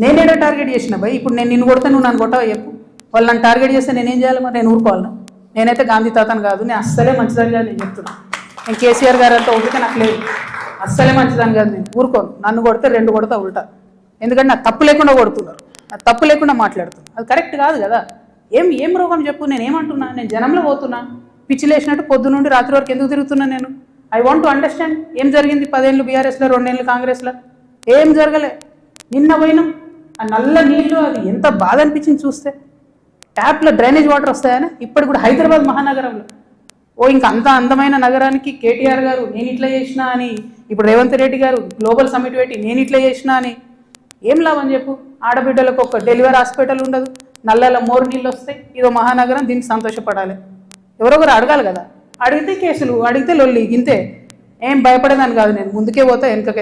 నేనేడో target చేసిన భయ్. ఇప్పుడు నేను నిన్ను కొడితే నువ్వు నన్ను కొట్టావు చెప్పు. వాళ్ళు నన్ను టార్గెట్ చేస్తే నేనేం చేయాలి? మరి నేను ఊరుకోవాలను? నేనైతే గాంధీ తాతను కాదు. నేను అస్సలే మంచిదని కాదు నేను చెప్తున్నా. నేను కేసీఆర్ గారు అంతా ఓపిక నాకు లేదు. అస్సలే మంచిదని కాదు. నేను ఊరుకోను. నన్ను కొడితే 2 కొడతా ఉల్టా. ఎందుకంటే నాకు తప్పు లేకుండా కొడుతున్నారు, నాకు తప్పు లేకుండా మాట్లాడుతున్నారు. అది కరెక్ట్ కాదు కదా. ఏం రోగం చెప్పు? నేను ఏమంటున్నా? నేను జనంలో పోతున్నా, పిచ్చి లేచినట్టు పొద్దు నుండి రాత్రి వరకు ఎందుకు తిరుగుతున్నా నేను? ఐ వాంట్ టు అండర్స్టాండ్ ఏం జరిగింది. 10 ఏళ్ళు బీఆర్ఎస్లో, 2 ఏళ్ళు కాంగ్రెస్లో ఏం జరగలే. నిన్న పోయినాం, ఆ నల్ల నీళ్ళు అది ఎంత బాధ అనిపించింది చూస్తే. ట్యాప్లో డ్రైనేజ్ వాటర్ వస్తాయని ఇప్పుడు కూడా హైదరాబాద్ మహానగరంలో ఇంకా అంత అందమైన నగరానికి కేటీఆర్ గారు నేను ఇట్లా చేసినా అని, ఇప్పుడు రేవంత్ రెడ్డి గారు గ్లోబల్ సమిట్ పెట్టి నేను ఇట్లా చేసినా అని ఏం లాభం చెప్పు? ఆడబిడ్డలకు ఒక డెలివరీ హాస్పిటల్ ఉండదు, నల్లలో మోరు నీళ్ళు వస్తాయి. ఇదో మహానగరం, దీనికి సంతోషపడాలి. ఎవరొకరు అడగాలి కదా. అడిగితే కేసులు, అడిగితే లొల్లి, ఇంతే. ఏం భయపడేదాన్ని కాదు నేను. ముందుకే పోతా, వెనుకకే.